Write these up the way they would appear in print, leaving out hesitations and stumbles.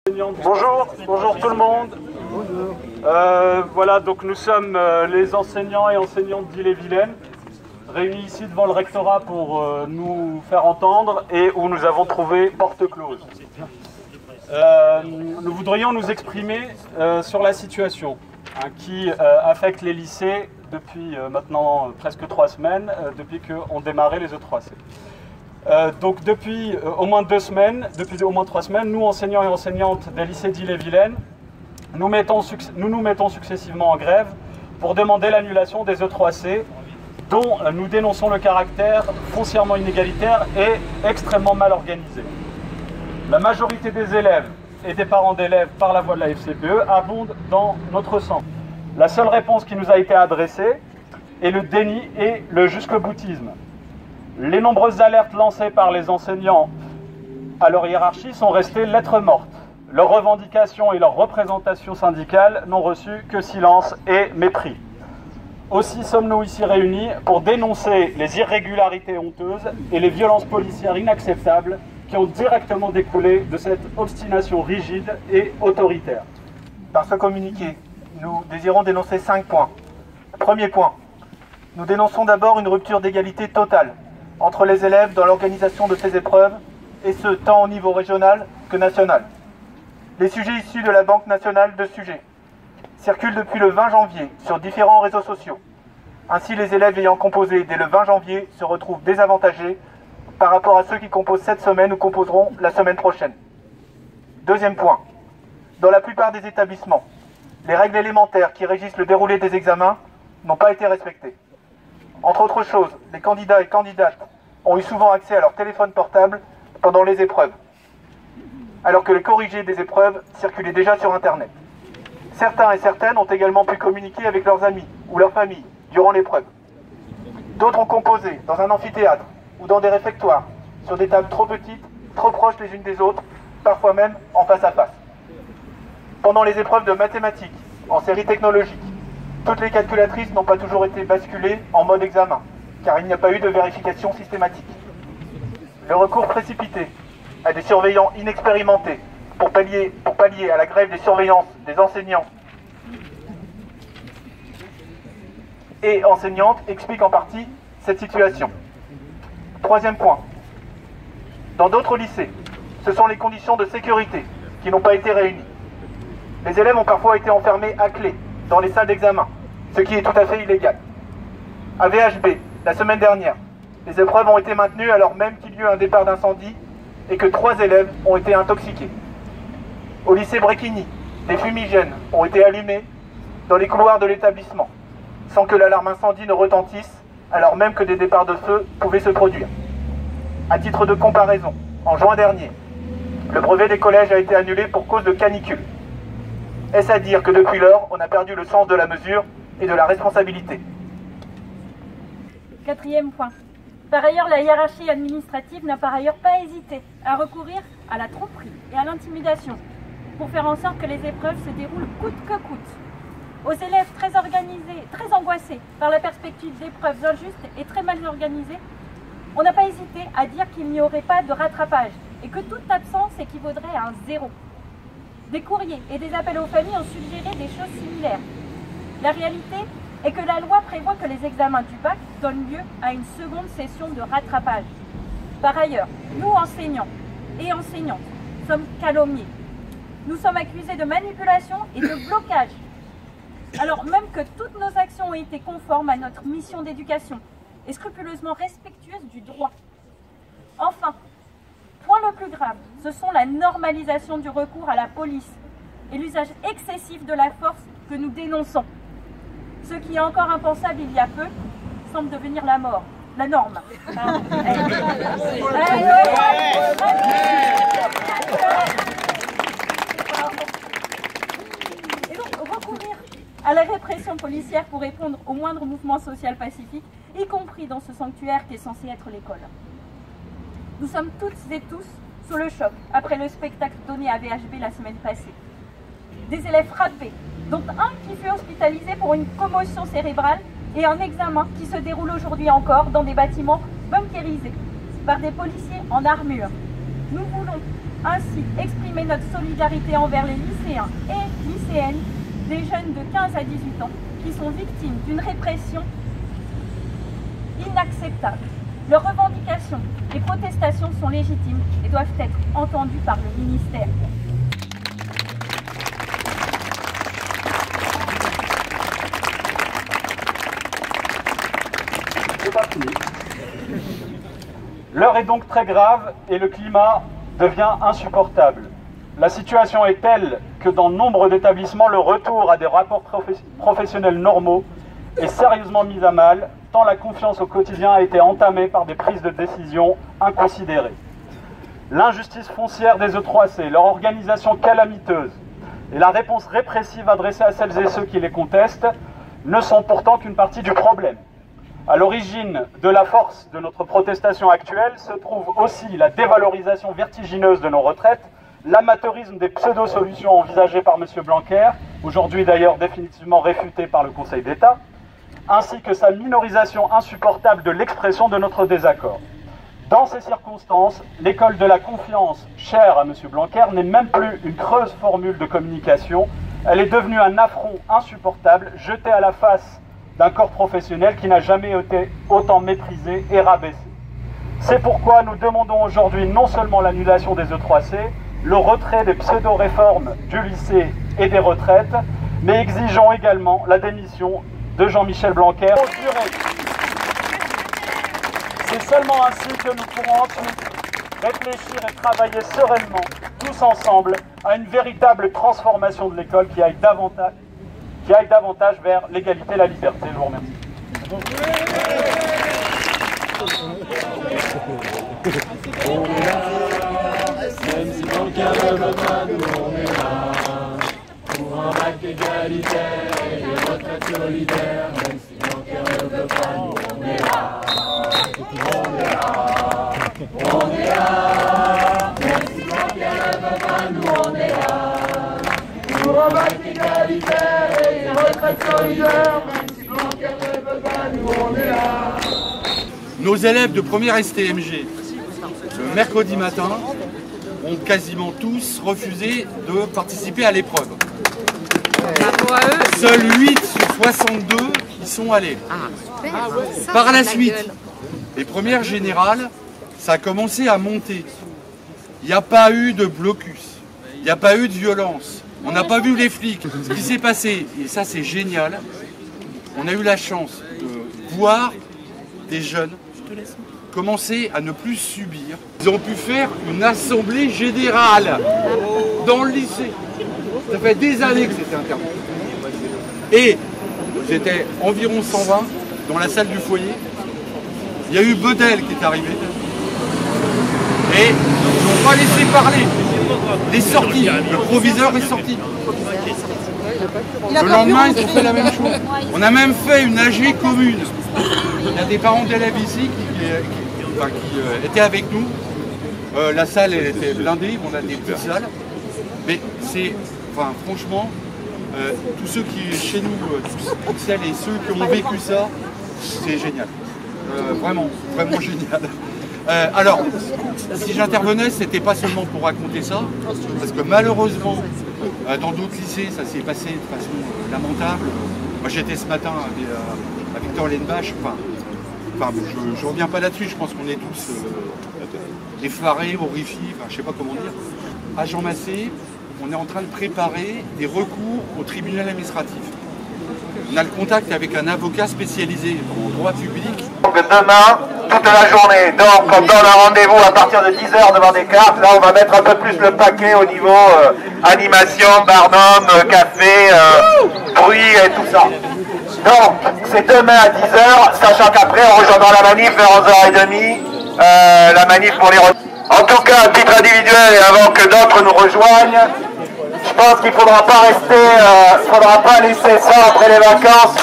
Bonjour tout le monde. Voilà, donc nous sommes les enseignants et enseignantes d'Ille-et-Vilaine, réunis ici devant le rectorat pour nous faire entendre et où nous avons trouvé porte close. Nous voudrions nous exprimer sur la situation qui affecte les lycées depuis maintenant presque 3 semaines, depuis qu'ont démarré les E3C. Donc depuis au moins 3 semaines, nous enseignants et enseignantes des lycées d'Ille-et-Vilaine, nous nous mettons successivement en grève pour demander l'annulation des E3C, dont nous dénonçons le caractère foncièrement inégalitaire et extrêmement mal organisé. La majorité des élèves et des parents d'élèves, par la voie de la FCPE, abondent dans notre sens. La seule réponse qui nous a été adressée est le déni et le jusqu'au-boutisme. Les nombreuses alertes lancées par les enseignants à leur hiérarchie sont restées lettres mortes. Leurs revendications et leurs représentations syndicales n'ont reçu que silence et mépris. Aussi sommes-nous ici réunis pour dénoncer les irrégularités honteuses et les violences policières inacceptables qui ont directement découlé de cette obstination rigide et autoritaire. Par ce communiqué, nous désirons dénoncer 5 points. Premier point, nous dénonçons d'abord une rupture d'égalité totale entre les élèves dans l'organisation de ces épreuves, et ce, tant au niveau régional que national. Les sujets issus de la Banque nationale de sujets circulent depuis le 20 janvier sur différents réseaux sociaux. Ainsi, les élèves ayant composé dès le 20 janvier se retrouvent désavantagés par rapport à ceux qui composent cette semaine ou composeront la semaine prochaine. Deuxième point, dans la plupart des établissements, les règles élémentaires qui régissent le déroulé des examens n'ont pas été respectées. Entre autres choses, les candidats et candidates ont eu souvent accès à leur téléphone portable pendant les épreuves, alors que les corrigés des épreuves circulaient déjà sur Internet. Certains et certaines ont également pu communiquer avec leurs amis ou leur famille durant l'épreuve. D'autres ont composé dans un amphithéâtre ou dans des réfectoires, sur des tables trop petites, trop proches les unes des autres, parfois même en face à face. Pendant les épreuves de mathématiques, en série technologique, toutes les calculatrices n'ont pas toujours été basculées en mode examen, car il n'y a pas eu de vérification systématique. Le recours précipité à des surveillants inexpérimentés pour pallier à la grève des surveillances des enseignants et enseignantes explique en partie cette situation. Troisième point, dans d'autres lycées, ce sont les conditions de sécurité qui n'ont pas été réunies. Les élèves ont parfois été enfermés à clé dans les salles d'examen, ce qui est tout à fait illégal. À VHB, la semaine dernière, les épreuves ont été maintenues alors même qu'il y eut un départ d'incendie et que 3 élèves ont été intoxiqués. Au lycée Bréquigny, des fumigènes ont été allumés dans les couloirs de l'établissement, sans que l'alarme incendie ne retentisse, alors même que des départs de feu pouvaient se produire. À titre de comparaison, en juin dernier, le brevet des collèges a été annulé pour cause de canicule. Est-ce à dire que depuis lors, on a perdu le sens de la mesure et de la responsabilité? Quatrième point. Par ailleurs, la hiérarchie administrative n'a par ailleurs pas hésité à recourir à la tromperie et à l'intimidation pour faire en sorte que les épreuves se déroulent coûte que coûte. Aux élèves très organisés, très angoissés par la perspective d'épreuves injustes et très mal organisées, on n'a pas hésité à dire qu'il n'y aurait pas de rattrapage et que toute absence équivaudrait à un 0. Des courriers et des appels aux familles ont suggéré des choses similaires. La réalité est que la loi prévoit que les examens du bac donnent lieu à une seconde session de rattrapage. Par ailleurs, nous, enseignants et enseignantes, sommes calomniés. Nous sommes accusés de manipulation et de blocage, alors même que toutes nos actions ont été conformes à notre mission d'éducation et scrupuleusement respectueuses du droit. Enfin, point le plus grave, ce sont la normalisation du recours à la police et l'usage excessif de la force que nous dénonçons. Ce qui est encore impensable il y a peu semble devenir la norme. Et donc recourir à la répression policière pour répondre au moindre mouvement social pacifique, y compris dans ce sanctuaire qui est censé être l'école. Nous sommes toutes et tous sous le choc après le spectacle donné à VHB la semaine passée. Des élèves frappés, dont un qui fut hospitalisé pour une commotion cérébrale et un examen qui se déroule aujourd'hui encore dans des bâtiments bunkérisés par des policiers en armure. Nous voulons ainsi exprimer notre solidarité envers les lycéens et lycéennes, des jeunes de 15 à 18 ans, qui sont victimes d'une répression inacceptable. Leurs revendications et protestations sont légitimes et doivent être entendues par le ministère. L'heure est donc très grave et le climat devient insupportable. La situation est telle que dans nombre d'établissements, le retour à des rapports professionnels normaux est sérieusement mis à mal, tant la confiance au quotidien a été entamée par des prises de décision inconsidérées. L'injustice foncière des E3C, leur organisation calamiteuse et la réponse répressive adressée à celles et ceux qui les contestent ne sont pourtant qu'une partie du problème. À l'origine de la force de notre protestation actuelle se trouve aussi la dévalorisation vertigineuse de nos retraites, l'amateurisme des pseudo-solutions envisagées par M. Blanquer, aujourd'hui d'ailleurs définitivement réfuté par le Conseil d'État, ainsi que sa minorisation insupportable de l'expression de notre désaccord. Dans ces circonstances, l'école de la confiance, chère à M. Blanquer, n'est même plus une creuse formule de communication, elle est devenue un affront insupportable, jeté à la face d'un corps professionnel qui n'a jamais été autant méprisé et rabaissé. C'est pourquoi nous demandons aujourd'hui non seulement l'annulation des E3C, le retrait des pseudo-réformes du lycée et des retraites, mais exigeons également la démission de Jean-Michel Blanquer. C'est seulement ainsi que nous pourrons ensuite réfléchir et travailler sereinement, tous ensemble, à une véritable transformation de l'école qui aille davantage vers l'égalité et la liberté. Je vous remercie. Même si Blanquer ne veut pas, nous on est là. Pour un bac égalitaire et des retraites solidaires. Même si Blanquer ne veut pas, nous on est là. On est là. On est là. Même si Blanquer ne veut pas, nous on est là. Pour un bac égalitaire et des retraites solidaires. Même si Blanquer ne veut pas, nous on est là. Nos élèves de première STMG, le mercredi matin, ont quasiment tous refusé de participer à l'épreuve. Seuls 8 sur 62 y sont allés. Par la suite, les premières générales, ça a commencé à monter. Il n'y a pas eu de blocus, il n'y a pas eu de violence, on n'a pas vu les flics. Ce qui s'est passé, et ça c'est génial, on a eu la chance de voir des jeunes commencer à ne plus subir. Ils ont pu faire une assemblée générale dans le lycée. Ça fait des années que c'était interdit. Et j'étais environ 120 dans la salle du foyer. Il y a eu Bedel qui est arrivé. Et ils n'ont pas laissé parler. Il est sorti. Le proviseur est sorti. Le lendemain, ils ont fait la même chose. On a même fait une AG commune. Il y a des parents d'élèves ici qui étaient avec nous. La salle elle était blindée, on a des petites salles. Mais c'est, franchement, tous ceux qui, chez nous, toutes celles et ceux qui ont vécu ça, c'est génial. Vraiment génial. Alors, si j'intervenais, c'était pas seulement pour raconter ça, parce que malheureusement, dans d'autres lycées, ça s'est passé de façon lamentable. Moi, j'étais ce matin à Victor Lenbach. Je reviens pas là-dessus, je pense qu'on est tous effarés, horrifiés, je sais pas comment dire. À Jean Massé, on est en train de préparer des recours au tribunal administratif. On a le contact avec un avocat spécialisé en droit public. Donc demain, toute la journée, donc on donne un rendez-vous à partir de 10h devant des cartes. Là, on va mettre un peu plus le paquet au niveau animation, barnum, café, bruit et tout ça. Donc, c'est demain à 10h, sachant qu'après, on rejoindra la manif vers 11h30, la manif pour les retraites. En tout cas, à titre individuel, et avant que d'autres nous rejoignent, je pense qu'il ne faudra pas rester, faudra pas laisser ça après les vacances.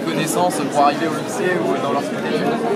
connaissances pour arriver au lycée ou dans leur spécialité.